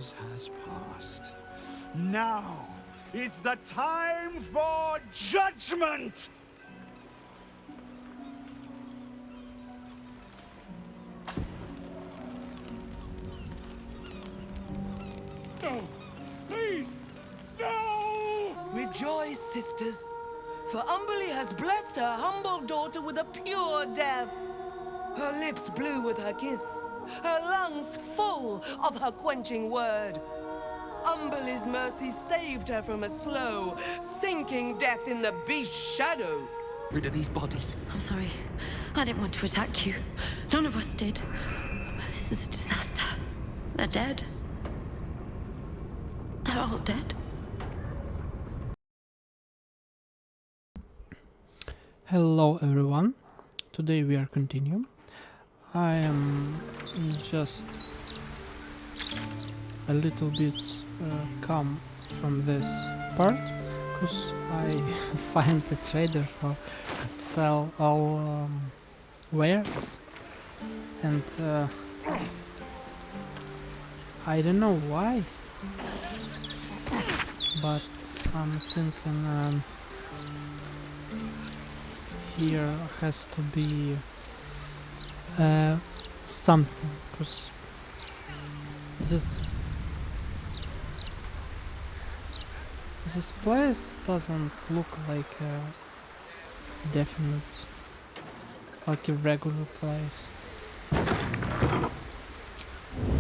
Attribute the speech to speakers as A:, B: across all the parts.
A: Baldur's has passed. Now is the time for judgment! No! Please! No!
B: Rejoice, sisters, for Umberly has blessed her humble daughter with a pure death. Her lips blue with her kiss, her lungs full of her quenching word. Umberly's mercy saved her from a slow, sinking death in the beast's shadow.
C: Rid of these bodies.
D: I'm sorry. I didn't want to attack you. None of us did. This is a disaster. They're dead. They're all dead.
E: Hello everyone. Today we are continuing. I am just a little bit calm from this part because I find a trader for sell all wares, and I don't know why, but I'm thinking here has to be something, because this place doesn't look like a definite, like a regular place.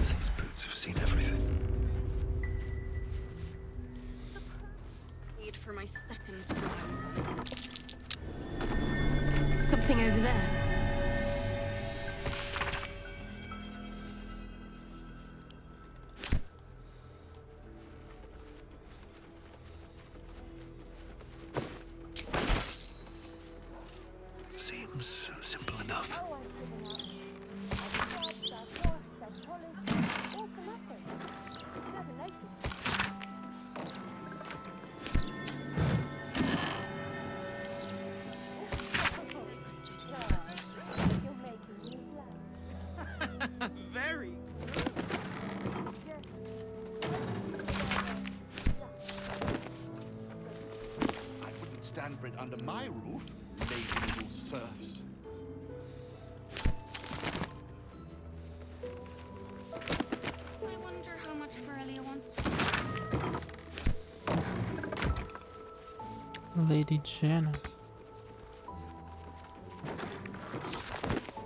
C: These boots have seen everything.
F: Need for my second try.
D: Something over there.
C: Seems simple enough.
A: Very I wouldn't stand for it under my roof, lazy little serfs.
F: I wonder how much Borrelia wants.
E: Lady Jenna.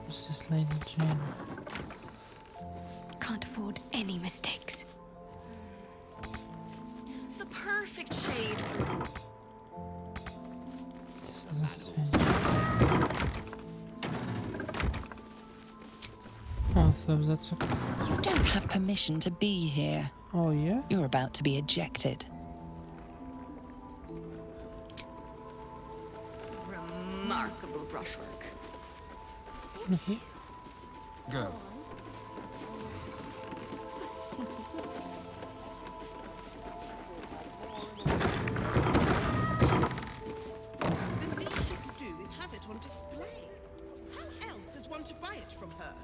E: Who's this Lady Jenna?
D: Can't afford any mistakes.
F: The perfect shade.
E: This is a thing. Oh, so that's a...
G: You don't have permission to be here.
E: Oh yeah?
G: You're about to be ejected.
F: Remarkable brushwork.
C: Go.
H: The least you could do is have it on display. How else is one to buy it from her?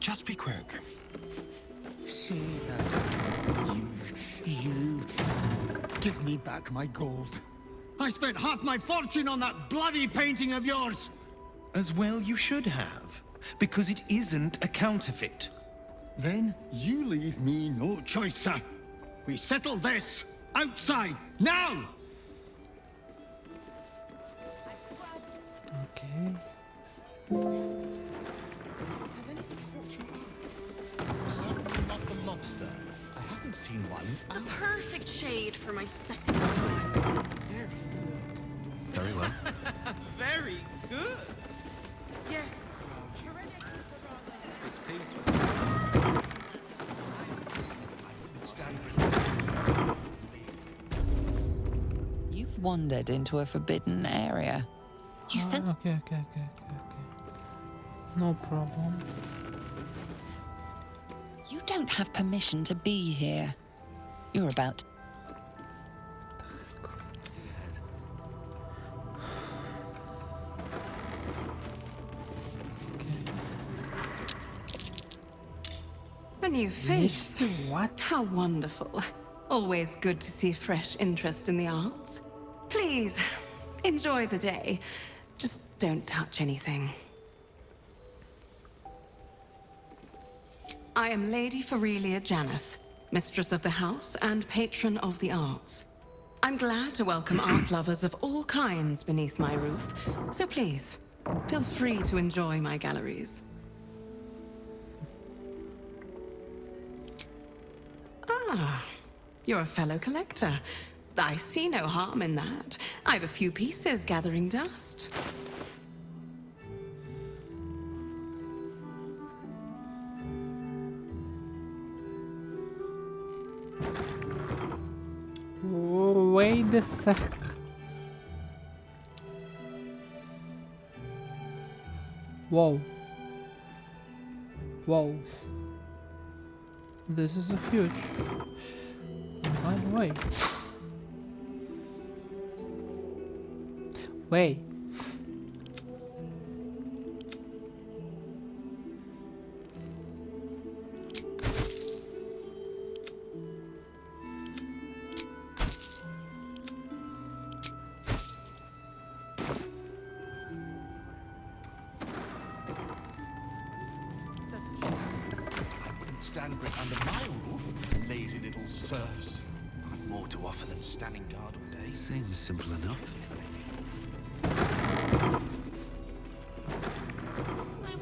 C: Just be quick.
I: See that? You. Give me back my gold. I spent half my fortune on that bloody painting of yours!
J: As well you should have, because it isn't a counterfeit.
I: Then you leave me no choice, sir. We settle this outside, now!
E: Okay.
H: Has anything caught your eye?
A: Certainly not the lobster. I haven't seen one.
F: The perfect shade for my second try.
H: Very good.
C: Very well.
H: Very good. Yes.
A: It's peaceful. I wouldn't stand for it.
G: You've wandered into a forbidden area. You sense
E: Okay. No problem.
G: you don't have permission to be here. You're about to...
K: A new face.
E: What?
K: How wonderful. Always good to see fresh interest in the arts. Please, enjoy the day. Just don't touch anything. I am Lady Ferelia Janeth, mistress of the house and patron of the arts. I'm glad to welcome art lovers of all kinds beneath my roof, so please, feel free to enjoy my galleries. Ah, you're a fellow collector. I see no harm in that. I have a few pieces gathering dust.
E: Wait a sec. Whoa. Whoa. This is a huge. By the way. Wait.
A: Stand for it under my roof, lazy little serfs.
C: I've more to offer than standing guard all day. Seems simple enough.
F: I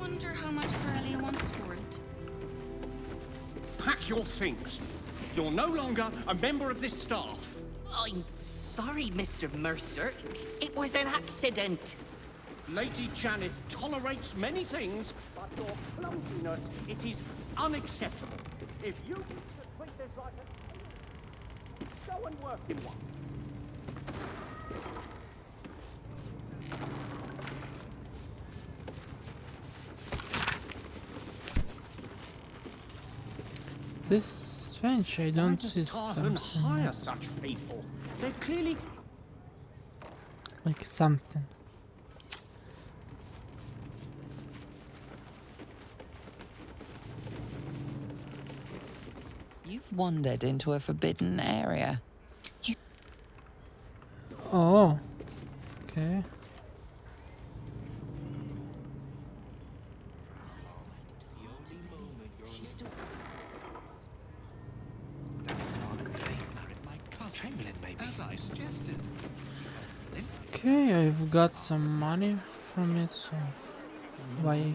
F: wonder how much Ferelia wants for it.
J: Pack your things. You're no longer a member of this staff.
L: I'm sorry, Mr. Mercer. It was an accident.
J: Lady Janeth tolerates many things, but your clumsiness, it is unacceptable. If you think to treat this like a... Go and work in one.
E: This is strange. I don't see
J: Tarhan hire such people. They're clearly
E: like something.
G: You've wandered into a forbidden area.
E: Oh. Okay.
A: As I suggested.
E: Okay, I've got some money from it, so why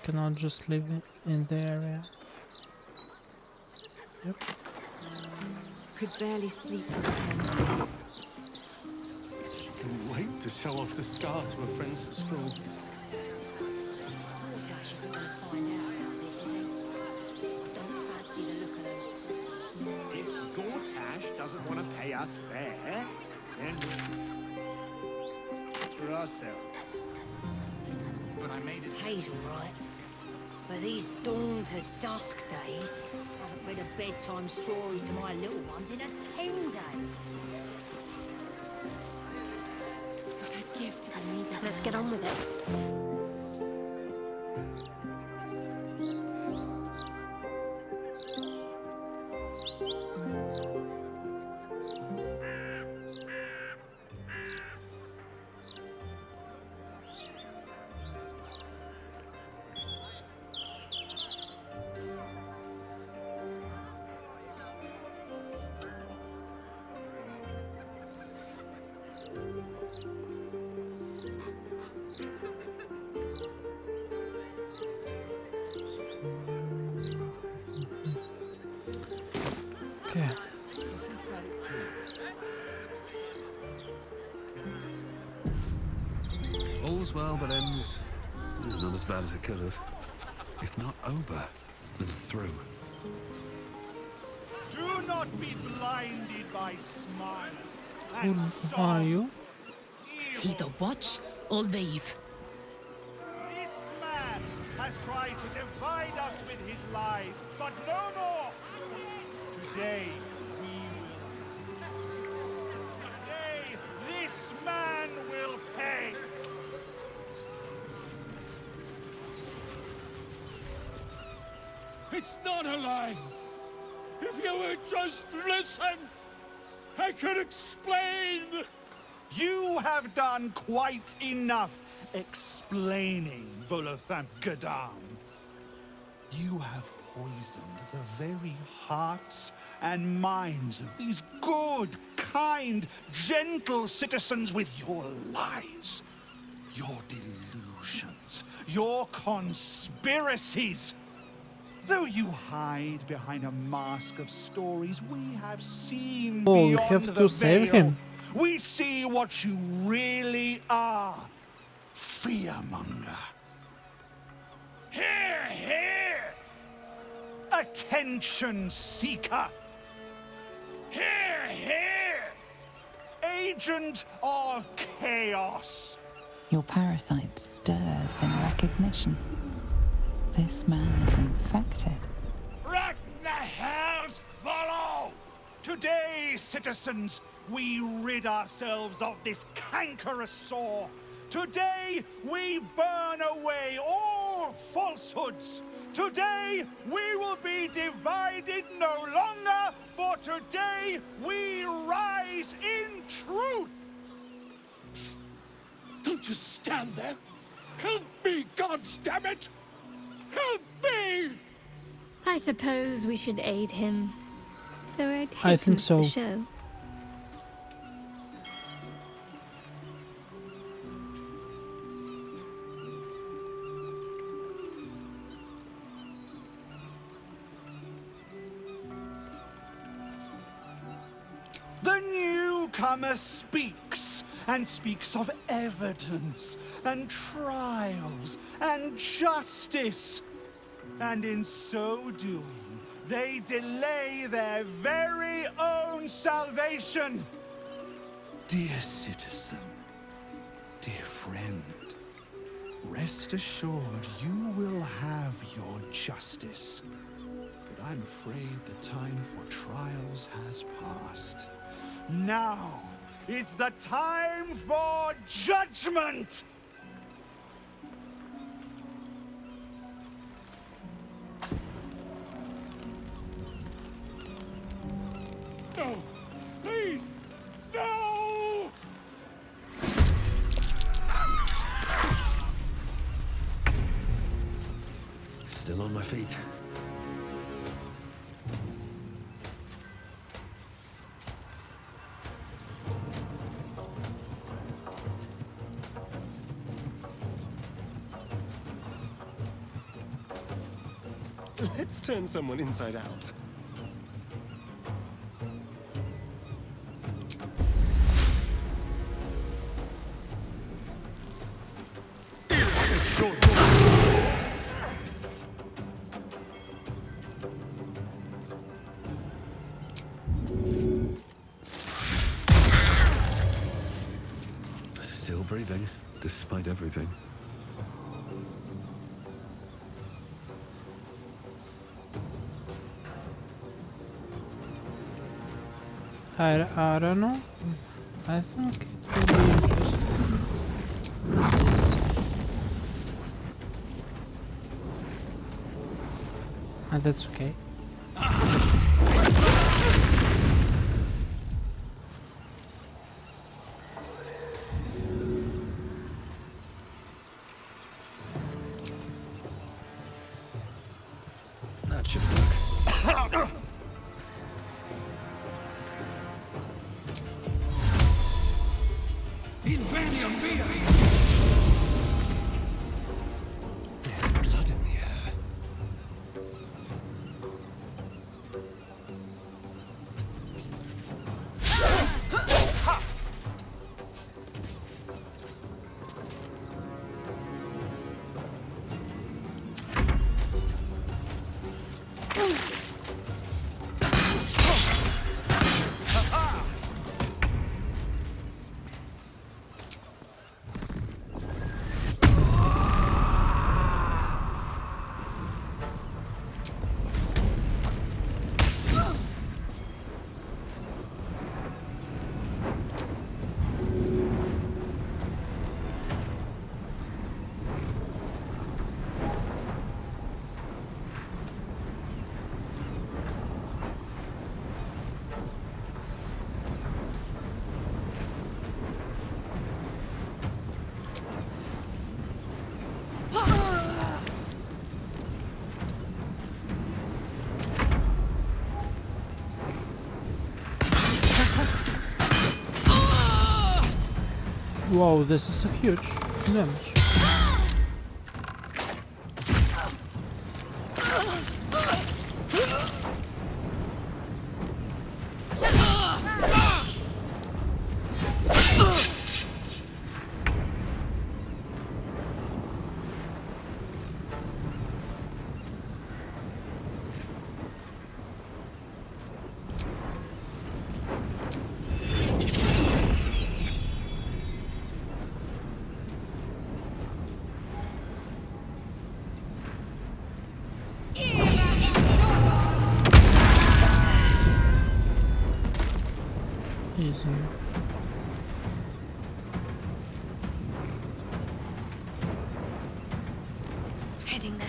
E: cannot just live in the area? Yep.
D: Could barely sleep for the 10 days.
C: She couldn't wait to show off the scar to her friends at school.
D: Dash isn't going to find out about this, is he? I don't fancy the look of those prisoners.
I: If Gortash doesn't want to pay us fair, then for ourselves.
A: But I made it.
M: Pays all right. But these dawn to dusk days, I haven't read a bedtime story to my little ones in a 10-day.
F: What I'd give to be needed.
D: Let's get on with it.
E: Okay.
C: All's well that ends. Not as bad as it could have. If not over, then through.
I: Do not be blinded by smiles.
E: Who are you?
L: Either watch or leave.
I: This man has tried to divide us with his lies, but no more. Today, Today, this man will pay. It's not a lie. If you would just listen, I could explain.
N: You have done quite enough explaining, Volothamp Gadam. You have poisoned the very hearts and minds of these good, kind, gentle citizens with your lies, your delusions, your conspiracies. Though you hide behind a mask of stories, we have seen
E: Oh, we
N: beyond
E: have
N: the
E: to save
N: veil.
E: him.
N: We see what you really are. Fearmonger. Here, here! Attention seeker. Here, here! Agent of chaos.
G: Your parasite stirs in recognition. This man is infected.
N: Ragnahells follow! Today, citizens, we rid ourselves of this cankerous sore. Today, we burn away all falsehoods. Today, we will be divided no longer, for today, we rise in truth.
I: Psst. Don't just stand there. Help me, goddammit! Help me!
F: I suppose we should aid him. Though I'd
E: I
F: hate to
E: think
F: miss
E: so.
F: the show.
N: The newcomer speaks, and speaks of evidence, and trials, and justice. And in so doing, they delay their very own salvation. Dear citizen, dear friend, rest assured you will have your justice. But I'm afraid the time for trials has passed. Now is the time for judgment!
I: No! Please! No!
C: Still on my feet.
O: Let's turn someone inside out.
C: Still breathing, despite everything.
E: I don't know. I think it will be interesting. And that's okay.
C: That should work.
I: Invenium via!
C: There's blood in the air.
E: Wow, this is a huge damage. Easy.
D: Heading there.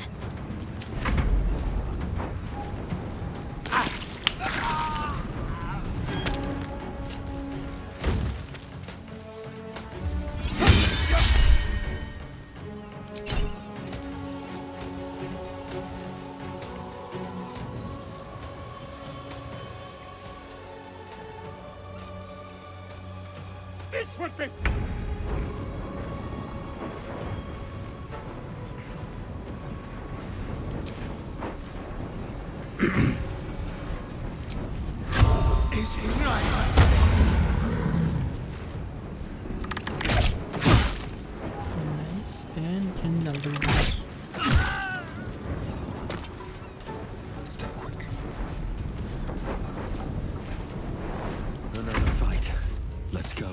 N: This would be...
I: Is it right?
E: Nice and another one.
C: Step quick. Another fight. Let's go.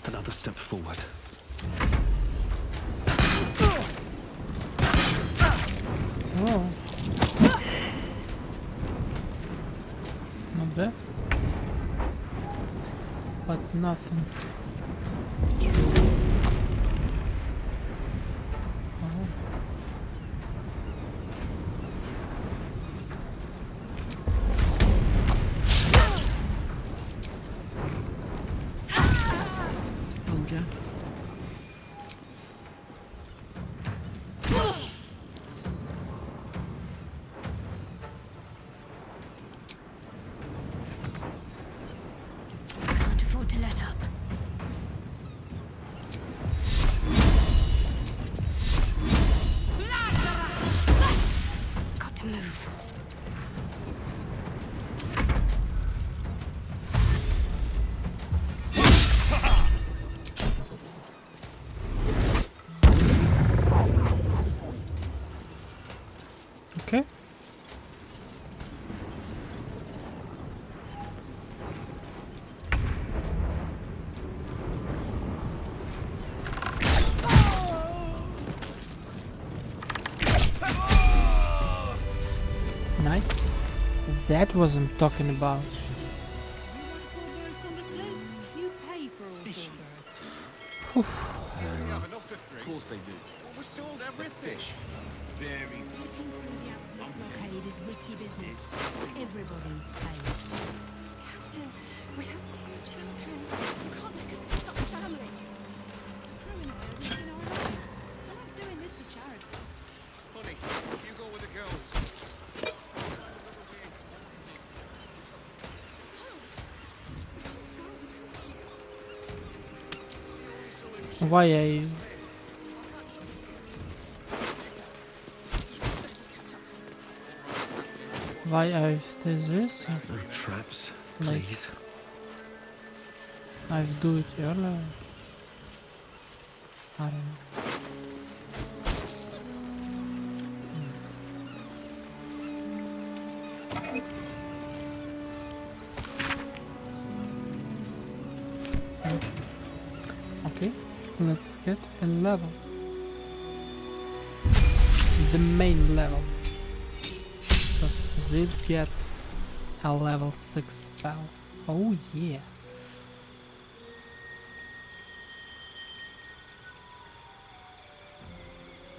C: Another step forward.
E: Oh. Not bad. But nothing. Oh.
G: Soldier.
D: Can't afford to let up. Got to move.
E: Okay. Nice. That was I'm talking about.
M: You pay for all fish.
E: Whew.
O: Of course they do.
N: We sold everything. Very
M: Slipping through the absolute blockade is risky business. Everybody pays.
D: Captain, we have 2 children. You can't make us split up the family.
M: Throwing our eggs in our hands. We're not doing this for charity.
N: Honey, you go with the girls.
E: Why I... Why I've this?
C: No traps,
E: Like,
C: please.
E: I've do it earlier. I don't know. Okay, let's get a level. The main level. So let's get a level 6 spell. Oh yeah.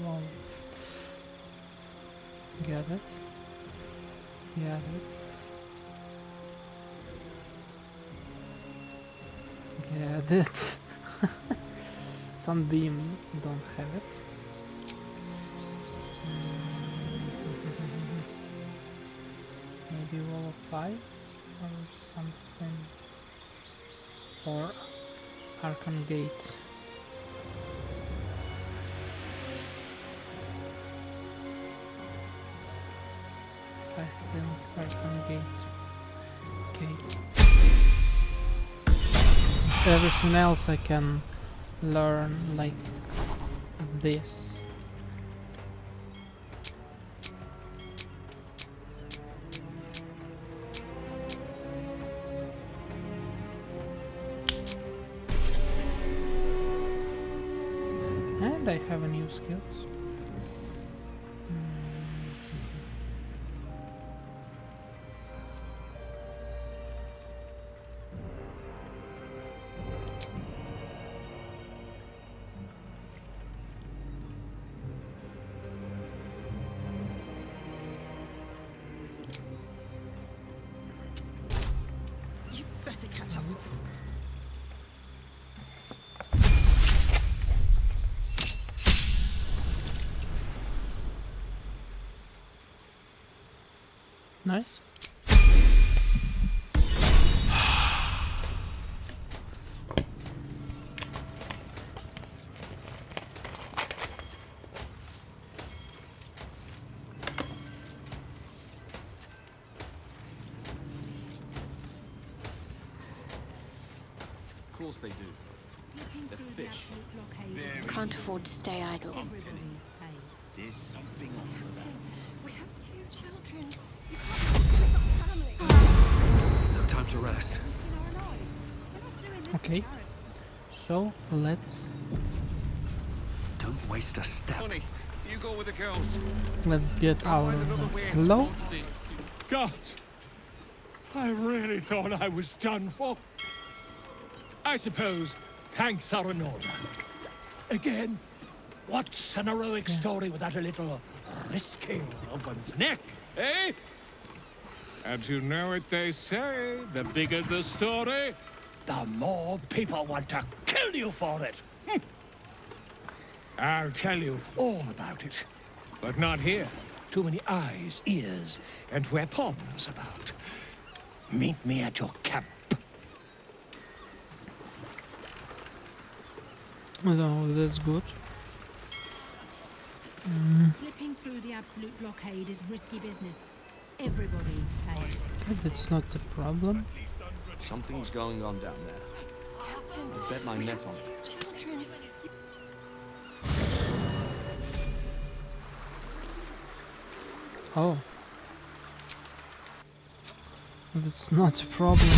E: Wow. Get it. Get it. Get it. Sunbeam, don't have it. Maybe Wall of Ice or something. Or Archon Gate. I think Archon Gate. Okay. Everything else I can learn like this. And I have a new skills.
H: You better catch up to us.
E: Nice.
O: Of course they do. They're fish.
D: Can't afford to stay idle.
N: There's something on for that.
H: We have 2 children. You can't split up family.
C: No time to rest.
E: Okay. So let's
C: Don't waste a step.
N: Honey, you go with the girls.
E: get
N: I'll
E: our
N: find another way to
E: glow.
N: today.
I: Gods! I really thought I was done for. I suppose thanks are in order. Again, what's an heroic story without a little risking of one's neck, eh? And you know what they say, the bigger the story, the more people want to kill you for it. I'll tell you all about it, but not here. Too many eyes, ears, and weapons about. Meet me at your camp.
E: No, that's good.
P: Slipping through the absolute blockade is risky business. Everybody pays.
E: Okay, that's not the problem.
O: Something's going on down there.
H: Captain,
O: I bet my
H: we
O: net
H: have
O: on it.
H: 2 children.
E: Oh. That's not a problem.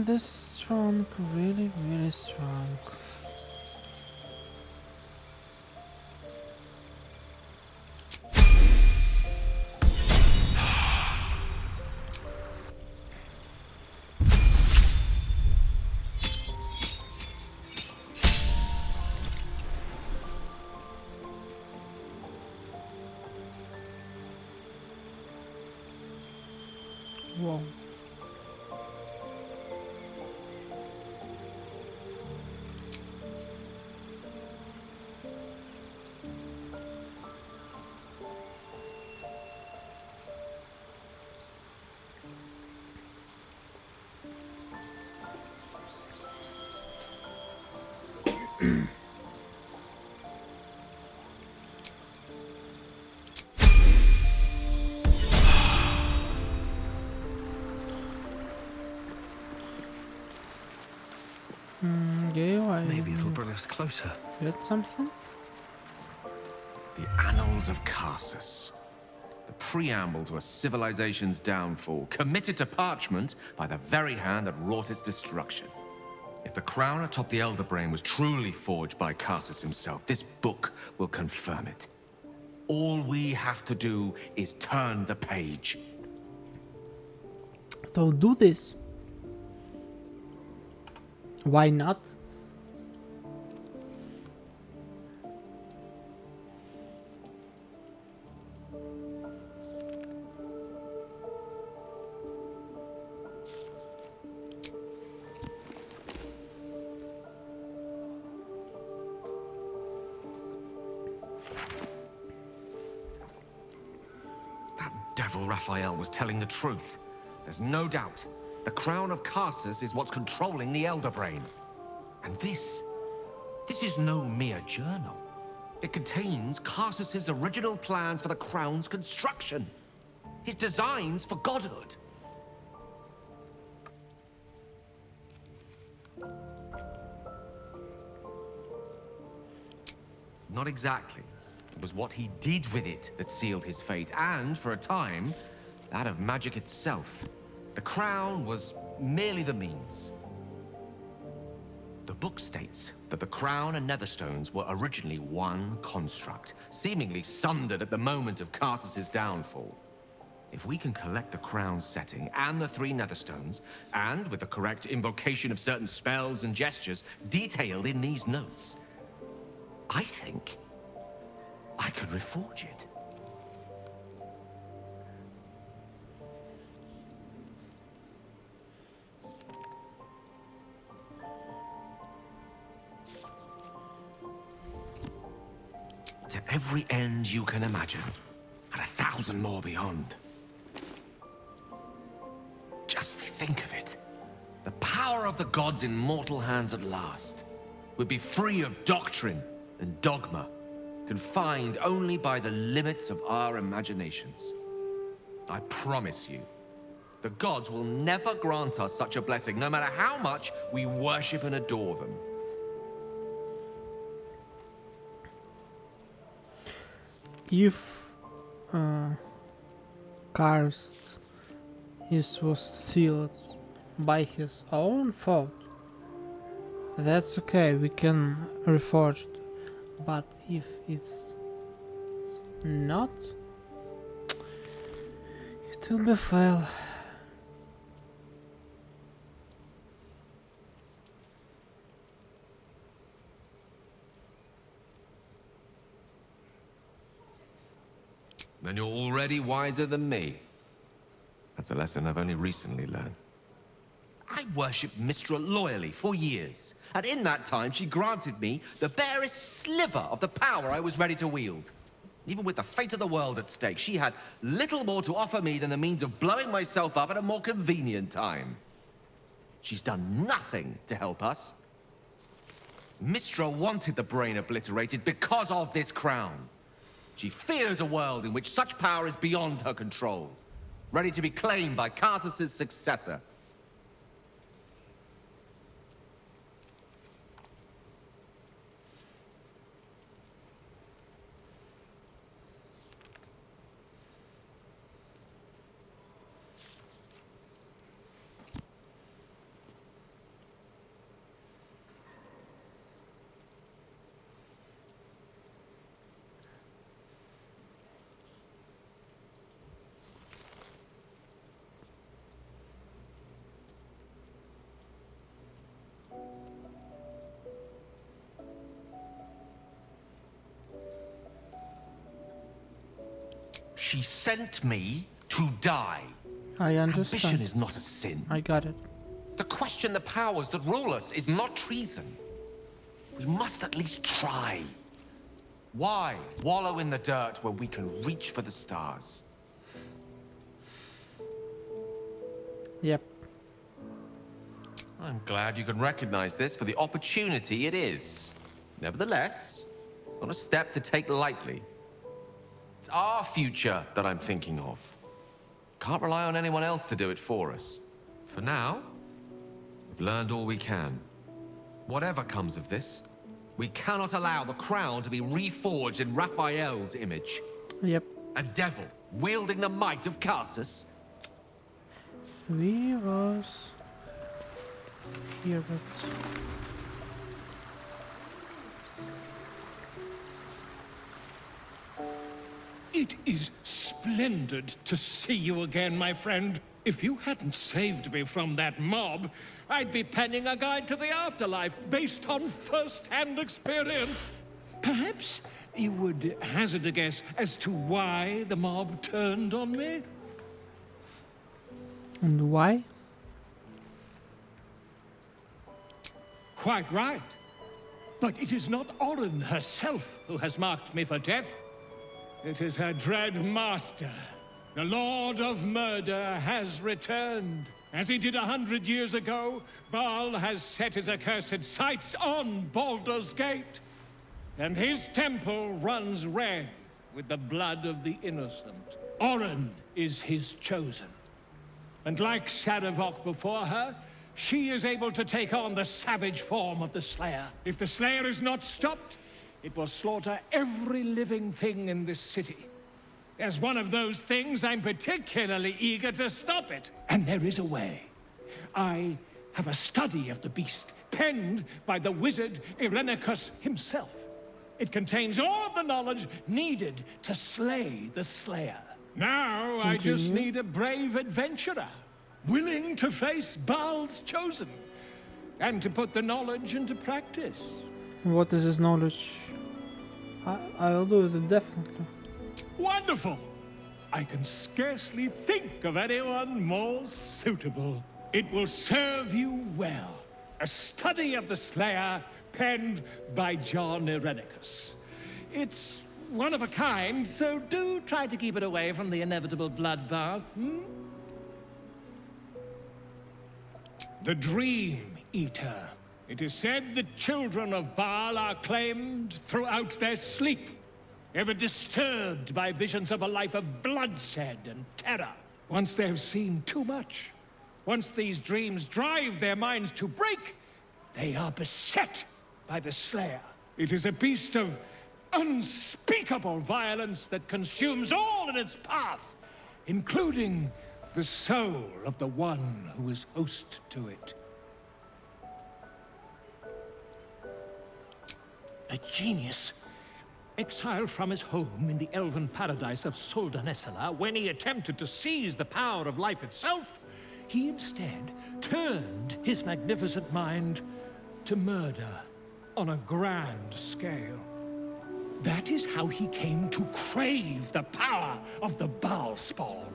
E: This is strong, really, really strong. Whoa.
C: bring us closer.
E: Get something?
Q: The Annals of Carsus. The preamble to a civilization's downfall, committed to parchment by the very hand that wrought its destruction. If the crown atop the Elder Brain was truly forged by Carsus himself, this book will confirm it. All we have to do is turn the page.
E: So do this. Why not?
Q: Devil Raphael was telling the truth. There's no doubt. The crown of Carsus is what's controlling the Elder Brain. And this is no mere journal. It contains Carsus's original plans for the crown's construction. His designs for godhood. Not exactly. It was what he did with it that sealed his fate, and, for a time, that of magic itself. The crown was merely the means. The book states that the crown and netherstones were originally one construct, seemingly sundered at the moment of Carsus's downfall. If we can collect the crown's setting and the 3 netherstones, and with the correct invocation of certain spells and gestures detailed in these notes, I think I could reforge it. To every end you can imagine, and 1,000 more beyond. Just think of it. The power of the gods in mortal hands at last would be free of doctrine and dogma, confined only by the limits of our imaginations. I promise you, the gods will never grant us such a blessing, no matter how much we worship and adore them.
E: If Karst was sealed by his own fault, that's okay, we can reforge it. But if it's not, it will be fail.
Q: Then you're already wiser than me. That's a lesson I've only recently learned. I worshipped Mistra loyally for years, and in that time she granted me the barest sliver of the power I was ready to wield. Even with the fate of the world at stake, she had little more to offer me than the means of blowing myself up at a more convenient time. She's done nothing to help us. Mistra wanted the brain obliterated because of this crown. She fears a world in which such power is beyond her control, ready to be claimed by Carsus's successor. She sent me to die.
E: I understand.
Q: Ambition is not a sin.
E: I got it.
Q: To question the powers that rule us is not treason. We must at least try. Why wallow in the dirt where we can reach for the stars?
E: Yep.
Q: I'm glad you can recognize this for the opportunity it is. Nevertheless, not a step to take lightly. It's our future that I'm thinking of. Can't rely on anyone else to do it for us. For now, we've learned all we can. Whatever comes of this, We cannot allow the crown to be reforged in Raphael's image.
E: Yep.
Q: A devil wielding the might of Carsus.
E: We was here, but
I: It is splendid to see you again, my friend. If you hadn't saved me from that mob, I'd be penning a guide to the afterlife based on first-hand experience. Perhaps you would hazard a guess as to why the mob turned on me?
E: and why?
I: Quite right. But it is not Oren herself who has marked me for death. It is her dread master. The Lord of Murder has returned. As he did 100 years ago, Baal has set his accursed sights on Baldur's Gate. And his temple runs red with the blood of the innocent. Oren is his chosen. And like Sarevok before her, she is able to take on the savage form of the Slayer. If the Slayer is not stopped, it will slaughter every living thing in this city. As one of those things, I'm particularly eager to stop it. And there is a way. I have a study of the beast, penned by the wizard Irenicus himself. It contains all the knowledge needed to slay the Slayer. Now I just need a brave adventurer, willing to face Baal's chosen, and to put the knowledge into practice.
E: What is his knowledge? I'll do it definitely.
I: Wonderful! I can scarcely think of anyone more suitable. It will serve you well. A study of the Slayer, penned by John Irenicus. It's one of a kind, so do try to keep it away from the inevitable bloodbath, The Dream Eater. It is said the children of Baal are claimed throughout their sleep, ever disturbed by visions of a life of bloodshed and terror. Once they have seen too much, once these dreams drive their minds to break, they are beset by the Slayer. It is a beast of unspeakable violence that consumes all in its path, including the soul of the one who is host to it. A genius, exiled from his home in the elven paradise of Soldanesala, when he attempted to seize the power of life itself, he instead turned his magnificent mind to murder on a grand scale. That is how he came to crave the power of the Baal spawn.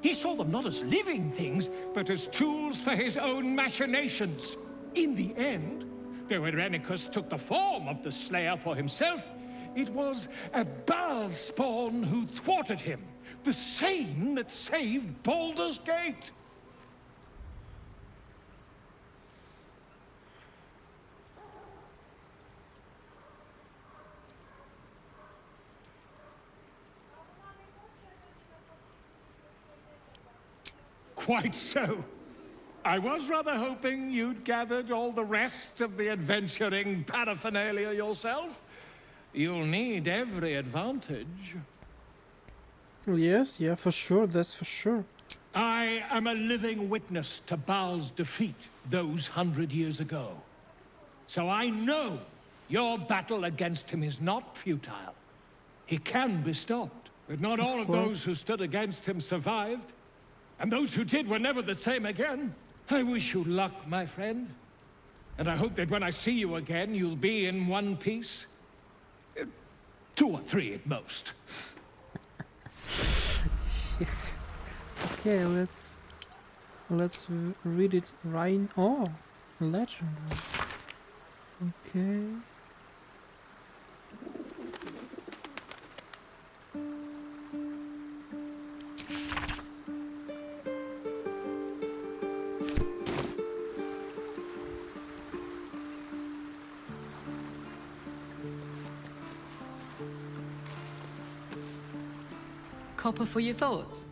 I: He saw them not as living things, but as tools for his own machinations. In the end, though Irenicus took the form of the Slayer for himself, it was a Baal spawn who thwarted him, the same that saved Baldur's Gate. Quite so. I was rather hoping you'd gathered all the rest of the adventuring paraphernalia yourself. You'll need every advantage.
E: Yes, yeah, for sure, that's for sure.
I: I am a living witness to Baal's defeat those 100 years ago. So I know your battle against him is not futile. He can be stopped, but not all of those who stood against him survived. And those who did were never the same again. I wish you luck, my friend. And I hope that when I see you again, you'll be in one piece. 2 or 3 at most.
E: Yes. Okay, let's read it right. Oh, legend. Okay.
G: Copper for your thoughts.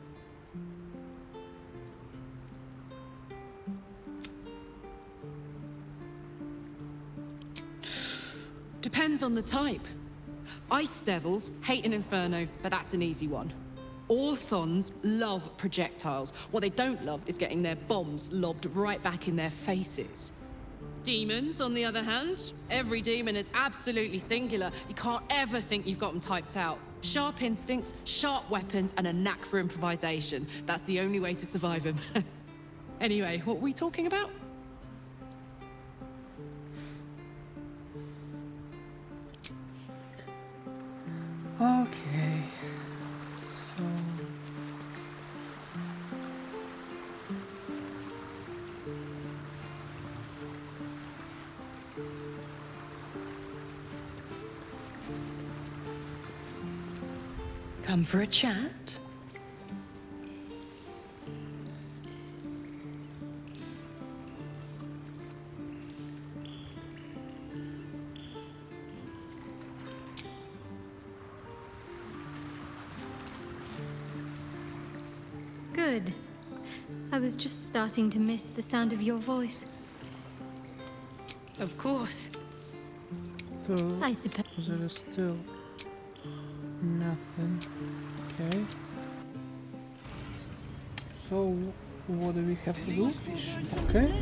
R: Depends on the type. Ice devils hate an inferno, but that's an easy one. Orthons love projectiles. What they don't love is getting their bombs lobbed right back in their faces. Demons, on the other hand, every demon is absolutely singular. You can't ever think you've got them typed out. Sharp instincts, sharp weapons, and a knack for improvisation. That's the only way to survive them. Anyway, what were we talking about?
E: Okay, so
K: Come for a chat?
F: Good. I was just starting to miss the sound of your voice.
R: Of course.
E: so
F: I suppose.
E: there is still nothing. Okay. So what do we have to do? Okay.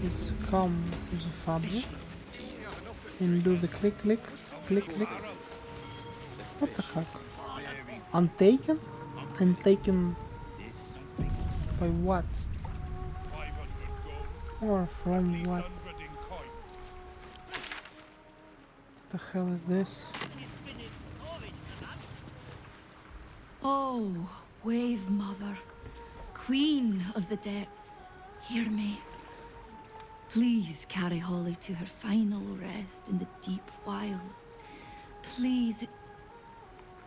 E: Let's come to the fabric and do the click click click click. What the heck? Untaken? Untaken by what? Or from what? What the hell is this?
D: Oh, Wave Mother, Queen of the Depths, hear me. Please carry Holly to her final rest in the deep wilds. Please.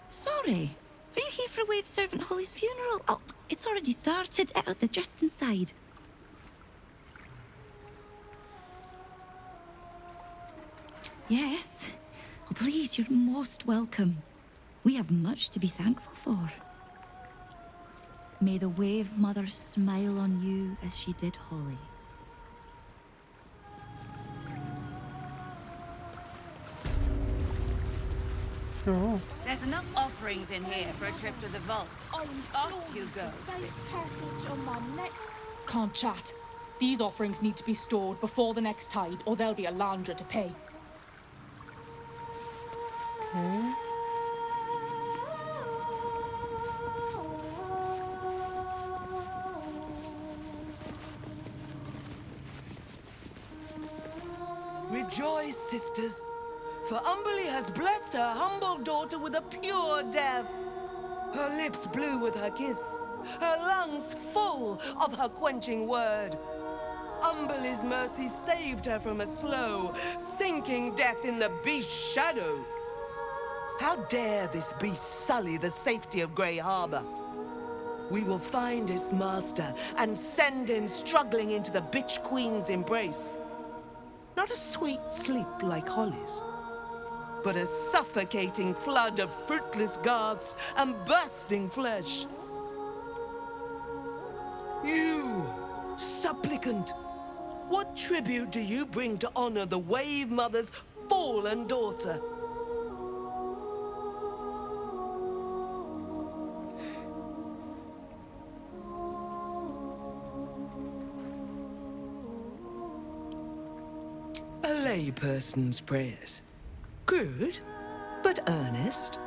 D: Sorry, are you here for Wave Servant Holly's funeral? Oh, it's already started. They're just inside. Yes. Oh, please, you're most welcome. We have much to be thankful for. May the Wave Mother smile on you as she did Holly.
E: Oh.
S: There's enough offerings in here for a trip to the vault. Off you go.
T: Safe passage on my next.
U: Can't chat. These offerings need to be stored before the next tide, or there'll be a Landra to pay.
E: Okay.
B: Rejoice, sisters, for Umberly has blessed her humble daughter with a pure death. Her lips blue with her kiss, her lungs full of her quenching word. Umberly's mercy saved her from a slow, sinking death in the beast's shadow. How dare this beast sully the safety of Grey Harbor? We will find its master and send him struggling into the bitch queen's embrace. Not a sweet sleep like Holly's, but a suffocating flood of fruitless garths and bursting flesh. You, supplicant, what tribute do you bring to honor the Wave Mother's fallen daughter? A layperson's prayers. Good, but earnest.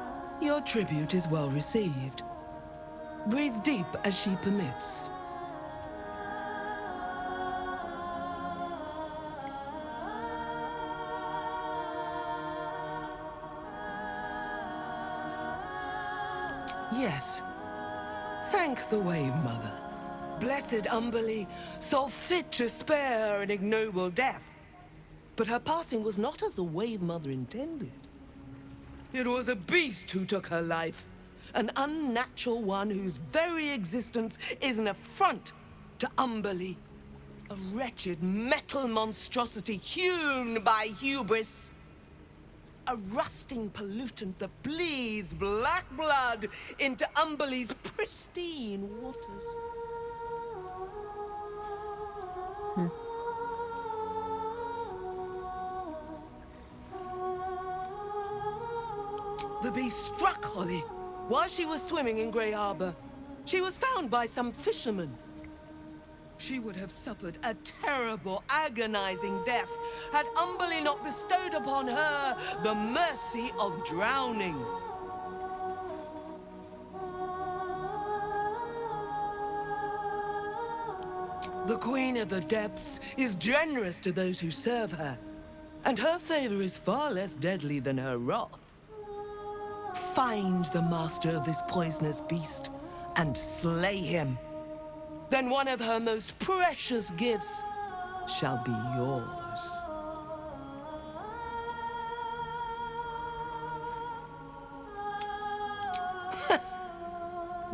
B: Your tribute is well received. Breathe deep as she permits. Yes. Thank the Wave Mother. Blessed Umberly saw fit to spare her an ignoble death. But her passing was not as the Wave Mother intended. It was a beast who took her life. An unnatural one whose very existence is an affront to Umberly. A wretched metal monstrosity hewn by hubris. A rusting pollutant that bleeds black blood into Umberly's pristine waters. The beast struck Holly while she was swimming in Grey Harbor. She was found by some fishermen. She would have suffered a terrible, agonizing death had Umberly not bestowed upon her the mercy of drowning. The Queen of the Depths is generous to those who serve her, and her favor is far less deadly than her wrath. Find the master of this poisonous beast and slay him. Then one of her most precious gifts shall be yours.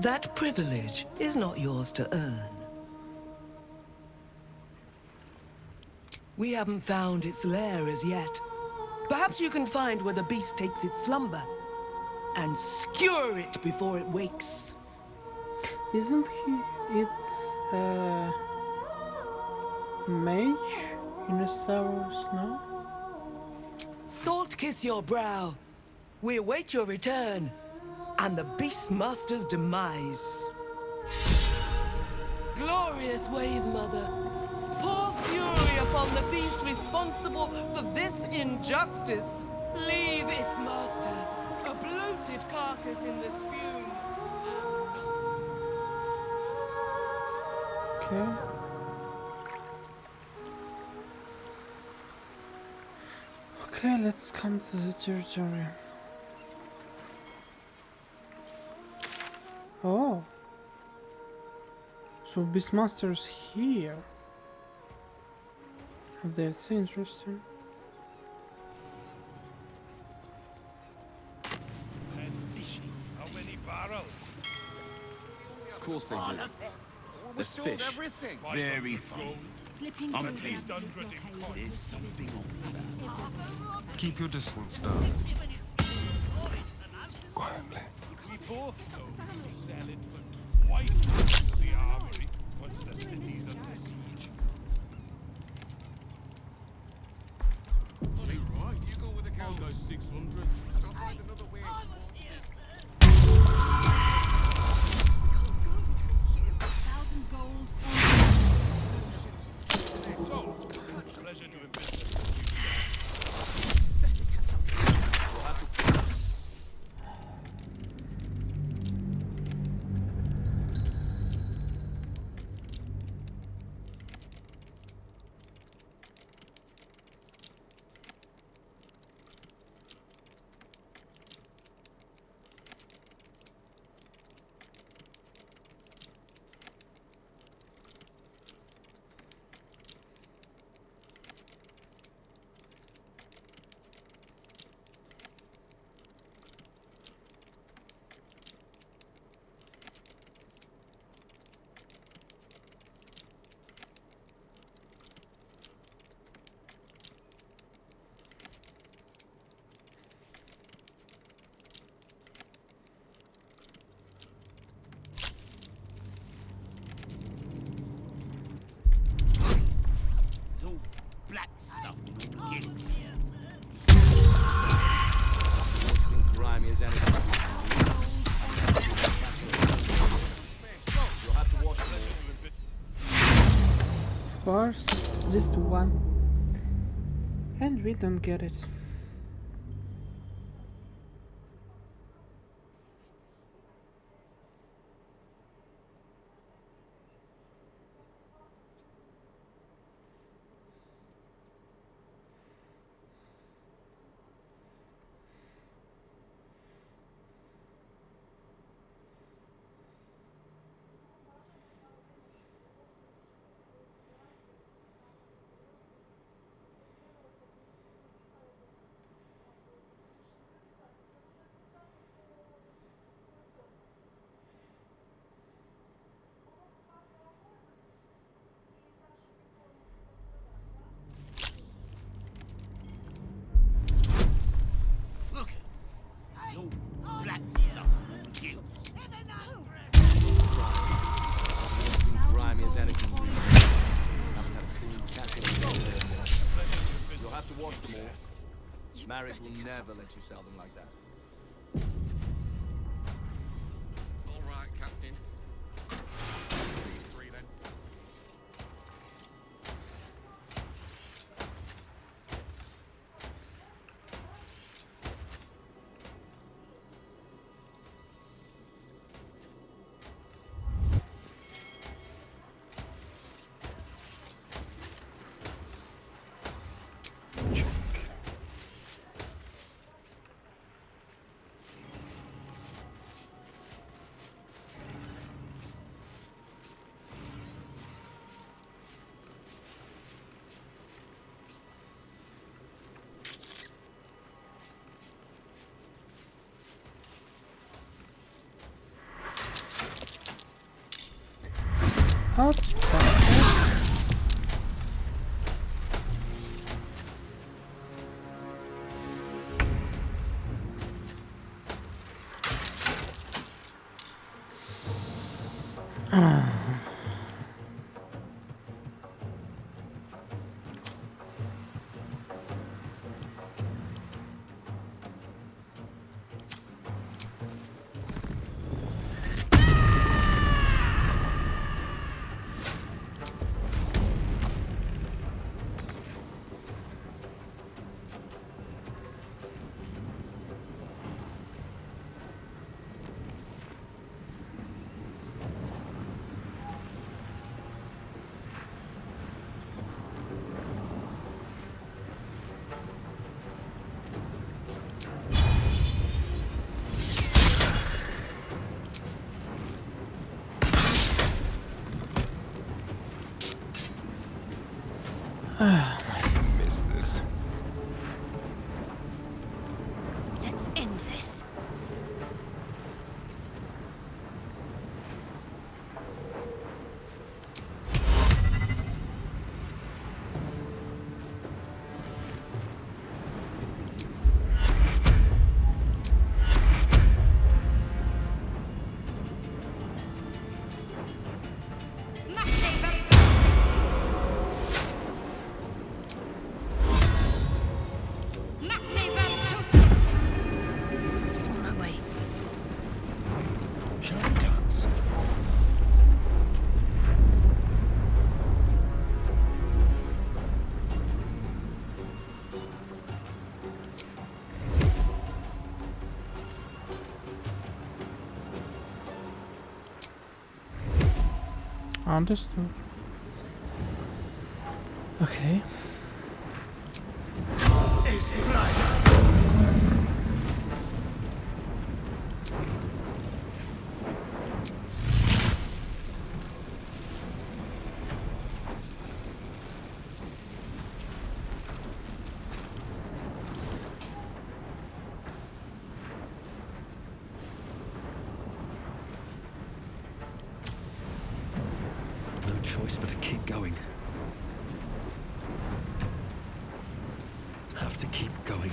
B: That privilege is not yours to earn. We haven't found its lair as yet. Perhaps you can find where the beast takes its slumber and skewer it before it wakes.
E: Isn't he? It's mage in a Star Wars, no?
B: Salt kiss your brow. We await your return and the Beastmaster's demise. Glorious Wave Mother, pour fury upon the beast responsible for this injustice. Leave its master, a bloated carcass in the spume.
E: Okay. Okay, let's come to the territory. Oh. So Beastmaster's here. That's interesting.
I: How many barrels?
O: Of course they do. The fish.
I: Everything.
J: Very funny.
P: Slipping
J: I'm a
P: through the
J: taster.
P: absolute blockade.
J: There's something on that.
C: Keep your distance, darling. Quietly.
I: We both know you sell it for twice the armory once the city's under siege.
J: Right, you go with the cow.
I: I'll go 600.
J: I'll find another way.
I: So, pleasure doing business.
J: Black stuff will get
O: Grimy as anything. You'll have to watch it.
E: Of course, just one. And we don't get it.
J: Look at no black stuff will get.
O: Grimy as anything. Haven't had a clean catch. You'll have to wash them all. Marek will never let you sell them like that.
E: What the heck?
J: I miss this.
F: Let's end this. On my way.
J: Shotguns.
E: Understood. Okay.
J: It's blood.
C: No choice but to keep going. Have to keep going.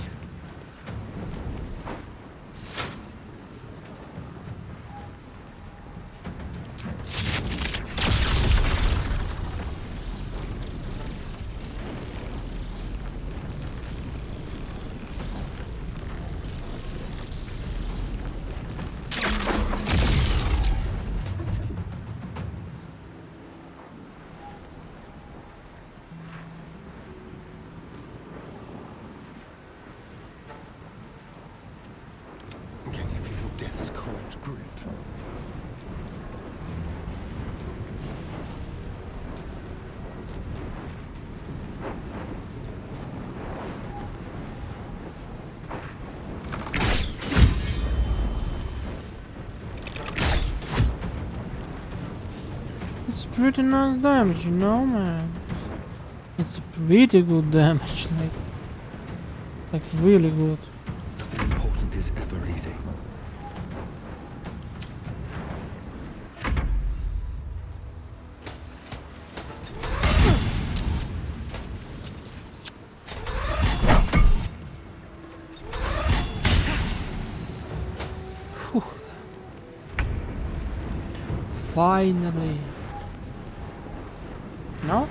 J: Can you feel death's cold grip?
E: It's pretty nice damage, you know, man. It's pretty good damage, like really good.
C: Nothing important is ever easy.
E: Whew. Finally. No?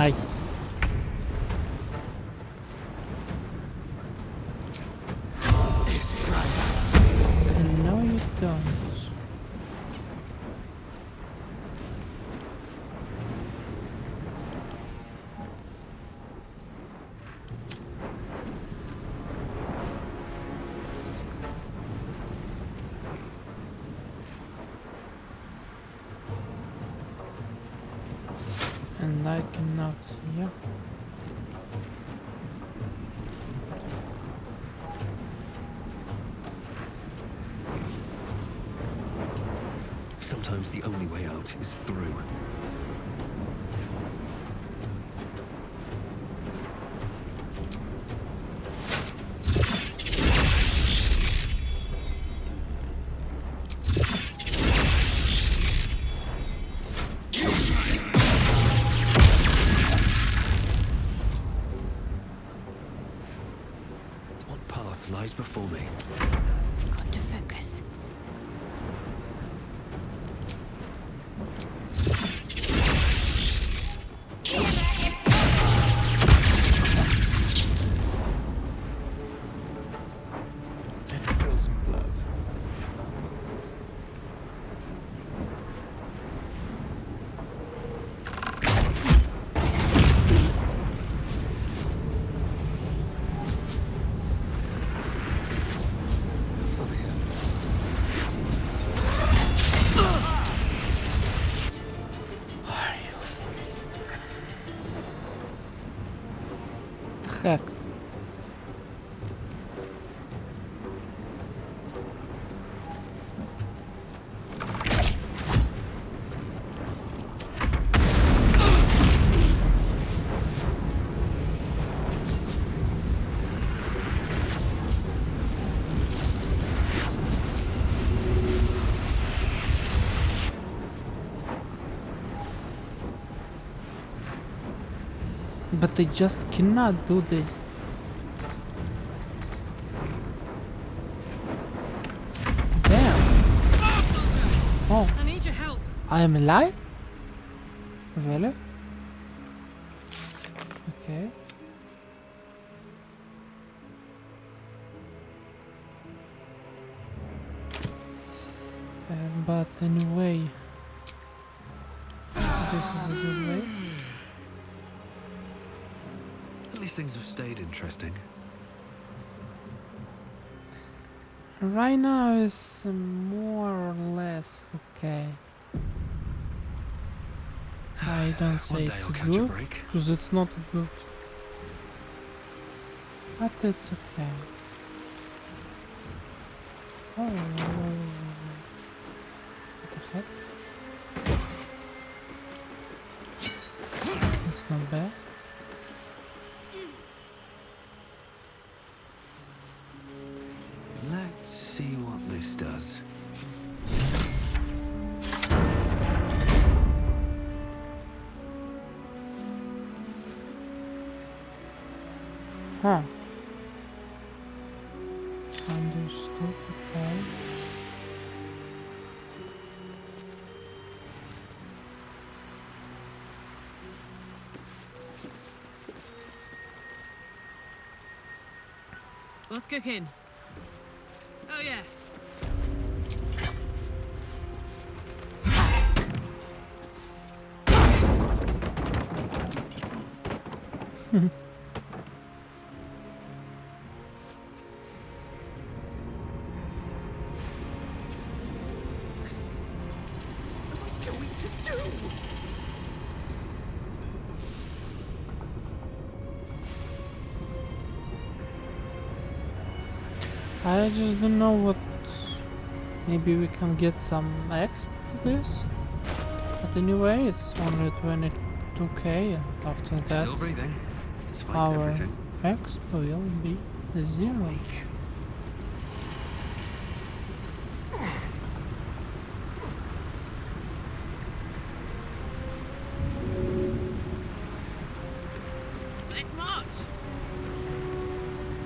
E: Nice. And no, you don't. And I cannot, yeah.
C: Sometimes the only way out is through. What path lies before me?
F: Got to focus.
O: Let's spill some blood. Over here.
E: Are you? Heck. But they just cannot do this. Damn. Oh.
R: I need your help.
E: I am alive? Really? Okay. But anyway, this is a good way.
C: At least things have stayed interesting.
E: Right now is more or less okay. I don't say
C: One day
E: it's
C: I'll catch a
E: good
C: break.
E: because it's not good, but it's okay. Oh, what the heck? It's not bad.
C: Let's see what this does.
E: Huh. Understood, okay.
R: What's cooking? Oh yeah.
J: Going to do?
E: I just don't know what. Maybe we can get some X for this. But anyway, it's only 22k, and after that,
C: Still breathing, despite
E: our
C: everything.
E: X will be 0.
R: Let's march.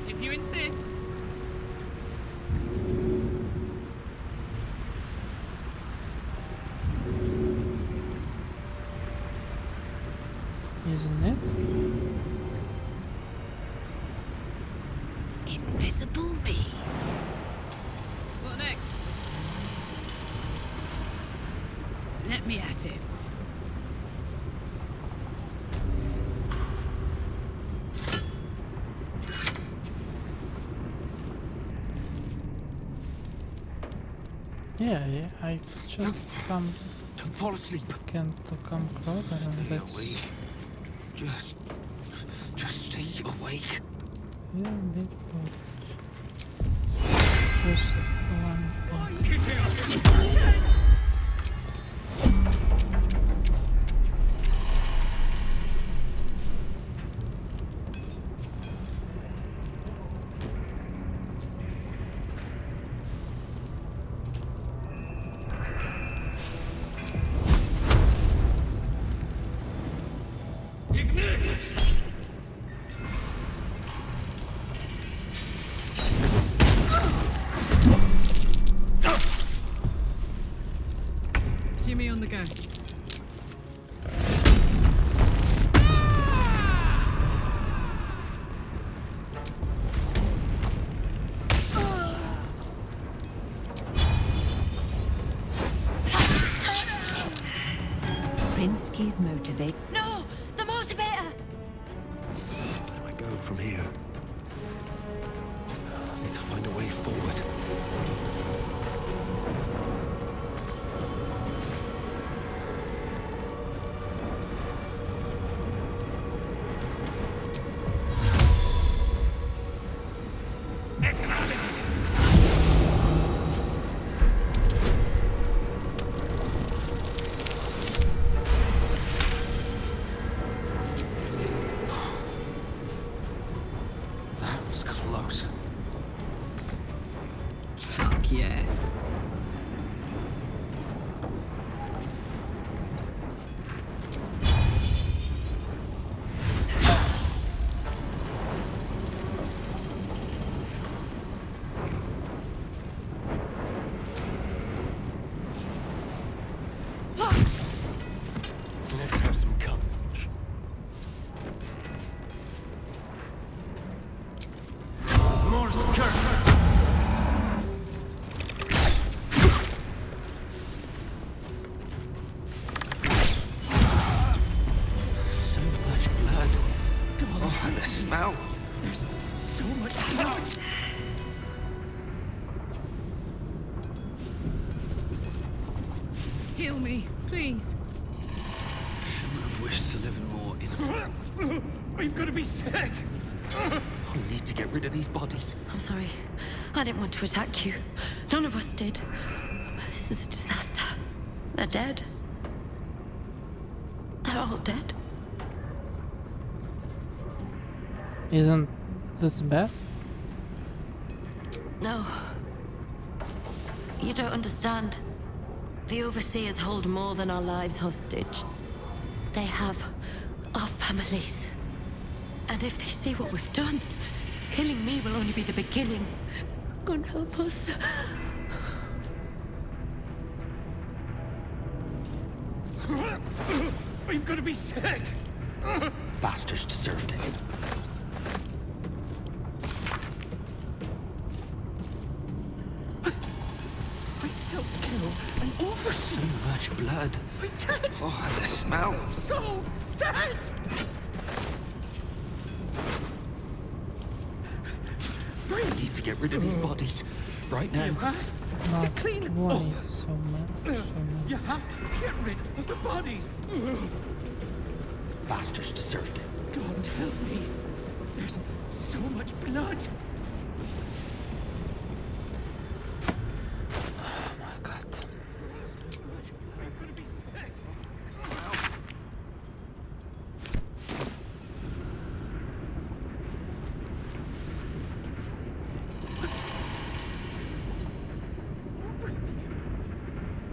R: If you insist.
E: Isn't it?
L: Invisible me.
R: What next? Let me at it.
E: Yeah, I just come.
J: Don't fall asleep.
E: Can't come closer, and
J: Stay
E: that's
J: awake. Just stay awake.
E: yeah, big but just one thing.
R: Jimmy on the go.
D: Prinsky's motivate. No! The motivator!
C: Where do I go from here? I need to find a way forward. That was close.
R: Fuck yes.
J: Let's have some courage. Morse Kirk. So much blood. Oh, and the smell. There's so much blood.
R: Heal me, please.
C: Shouldn't have wished to live in more in.
J: I'm gonna be sick. We need to get rid of these bodies.
D: I'm sorry. I didn't want to attack you. None of us did. This is a disaster. They're dead. They're all dead.
E: Isn't this bad?
D: No. You don't understand. The Overseers hold more than our lives hostage. They have our families. And if they see what we've done, killing me will only be the beginning. God help us.
J: I'm gonna be sick. Bastards deserved it. I helped kill an overseer. So much blood. I'm dead. Oh, and the smell. I'm so dead. We need to get rid of these bodies right now.
E: Not one is so much.
J: You have to get rid of the bodies. Bastards deserved it. God help me. There's so much blood.
E: Oh my god.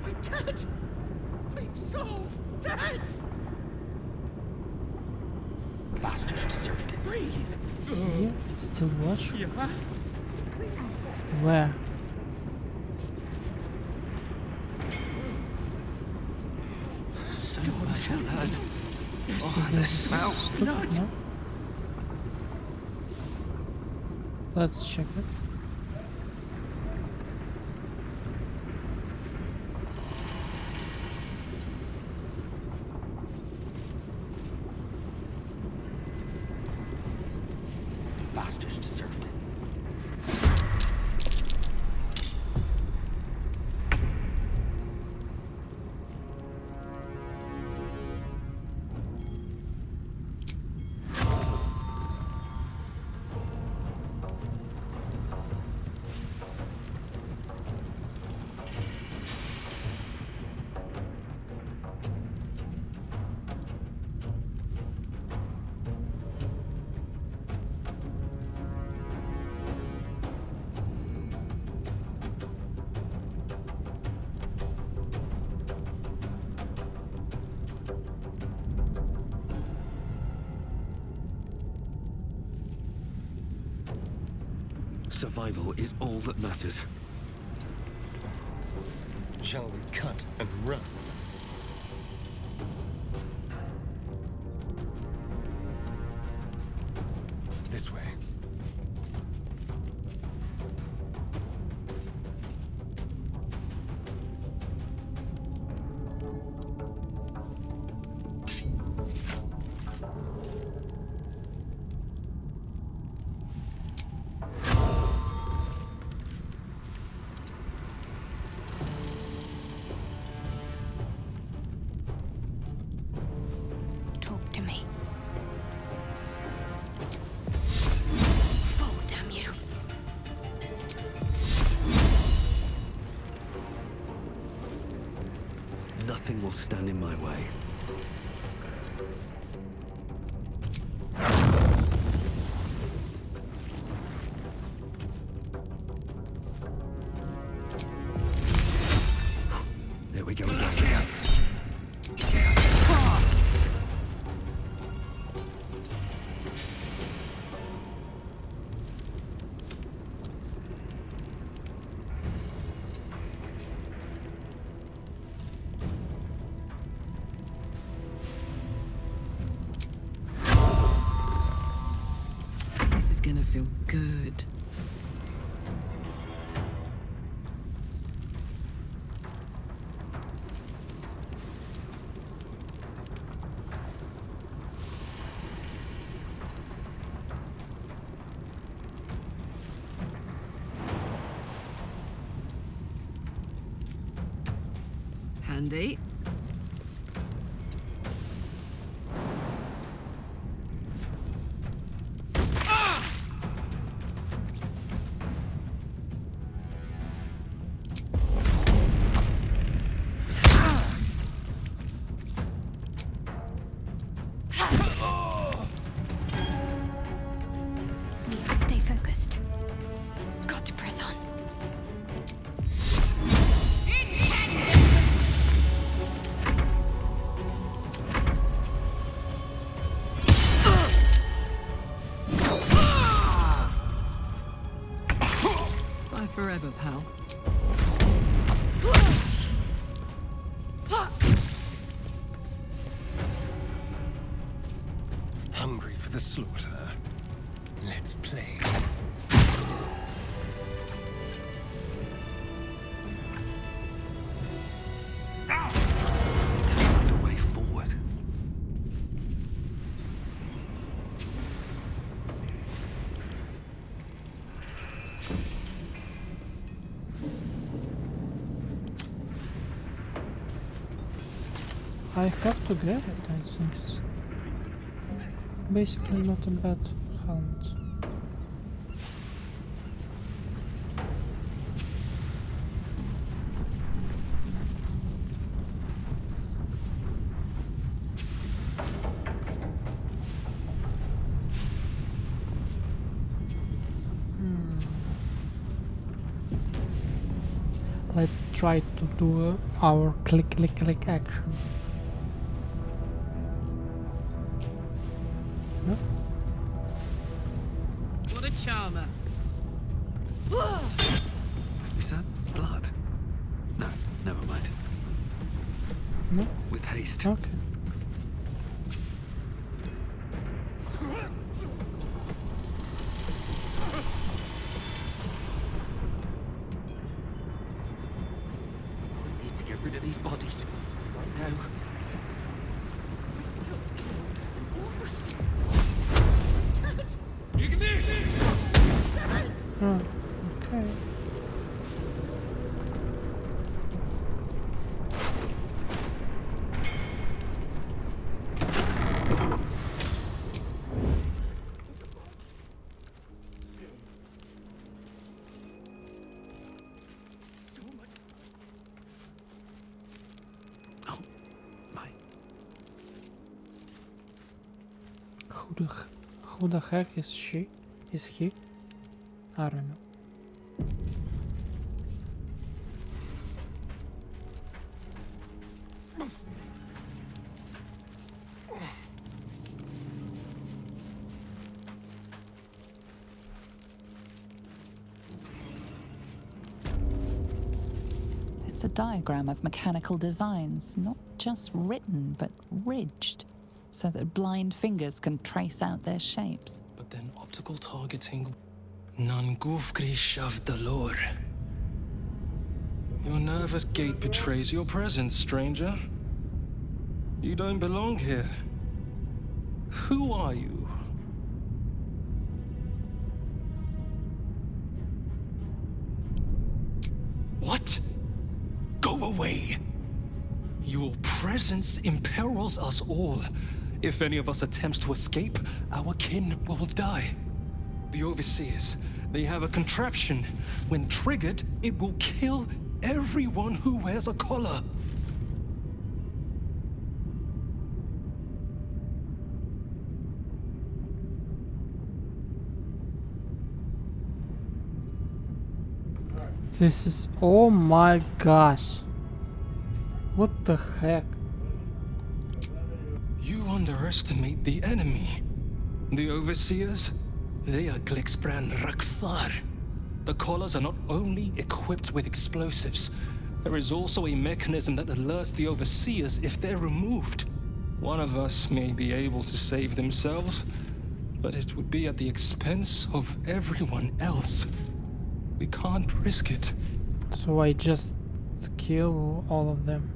J: I'm dead. I'm so dead. Bastards deserved it. Breathe.
E: Here? Still watch?
J: Yeah.
E: Where?
J: So much blood. Oh, the smell. Blood.
E: No? Let's check it.
J: Bastards deserved it.
C: Survival is all that matters.
A: Shall we cut and run? This way.
F: Talk to me. Oh, damn you.
C: Nothing will stand in my way. There we go again.
R: This is gonna feel good. Handy.
F: Need to stay focused. Got to press on.
R: Bye forever, pal.
A: Hungry for the slaughter. Let's play.
C: Find a way forward.
E: I have to get it, I think. It's basically not a bad hunt. Let's try to do our click click click action. No?
R: What a charmer.
C: Is that blood? No, never mind.
E: No?
C: With haste.
E: Okay. Who the heck is she? Is he? I don't know.
G: It's a diagram of mechanical designs, not just written, but ridged, so that blind fingers can trace out their shapes.
M: But then optical targeting. Nangufgrish of the lore. Your nervous gait betrays your presence, stranger. You don't belong here. Who are you? What? Go away! Your presence imperils us all. If any of us attempts to escape, our kin will die. The Overseers, they have a contraption. When triggered, it will kill everyone who wears a collar.
E: This is... oh my gosh. What the heck?
M: You underestimate the enemy. The Overseers, they are Glixbrand Rakthar. The collars are not only equipped with explosives, there is also a mechanism that alerts the Overseers if they're removed. One of us may be able to save themselves, but it would be at the expense of everyone else. We can't risk it.
E: So I just kill all of them.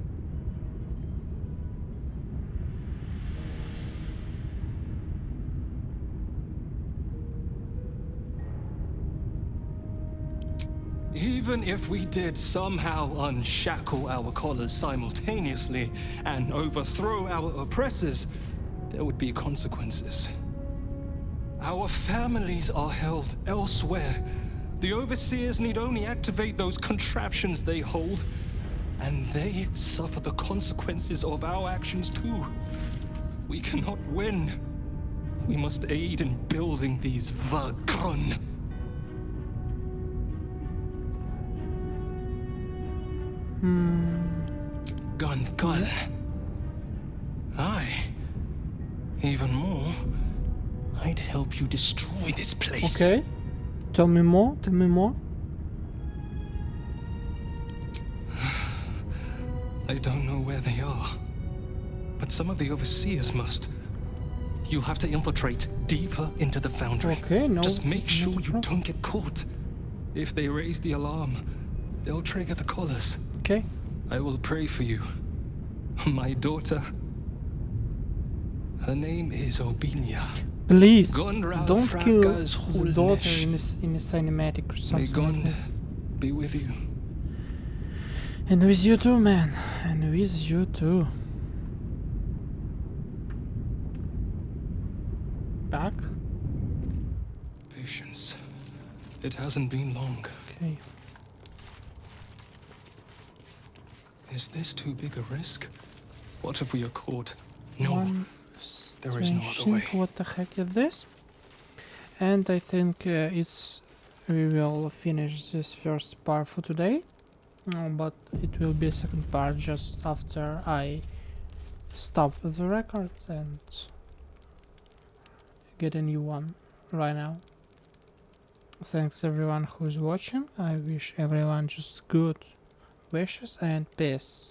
M: Even if we did somehow unshackle our collars simultaneously and overthrow our oppressors, there would be consequences. Our families are held elsewhere. The Overseers need only activate those contraptions they hold, and they suffer the consequences of our actions too. We cannot win. We must aid in building these Vagron. Gun. Aye. Even more, I'd help you destroy this place.
E: Okay. Tell me more, tell me more.
M: I don't know where they are, but some of the Overseers must. You'll have to infiltrate deeper into the foundry.
E: Okay, no.
M: Just make sure you don't get caught. If they raise the alarm, they'll trigger the collars.
E: Okay.
M: I will pray for you. My daughter. Her name is Obinia.
E: Please,
M: Gondra
E: don't kill
M: Fraka's
E: his daughter
M: Holnish.
E: in a cinematic or
M: May
E: something.
M: God
E: like that.
M: be with you.
E: And with you too, man. And with you too. Back?
M: Patience. It hasn't been long.
E: Okay.
M: Is this too big a risk? What if we are caught? No.
E: One
M: There is no other
E: strange
M: way.
E: thing. What the heck is this? And I think we will finish this first part for today. But it will be a second part just after I stop the record and get a new one right now. Thanks everyone who's watching. I wish everyone just good wishes and peace.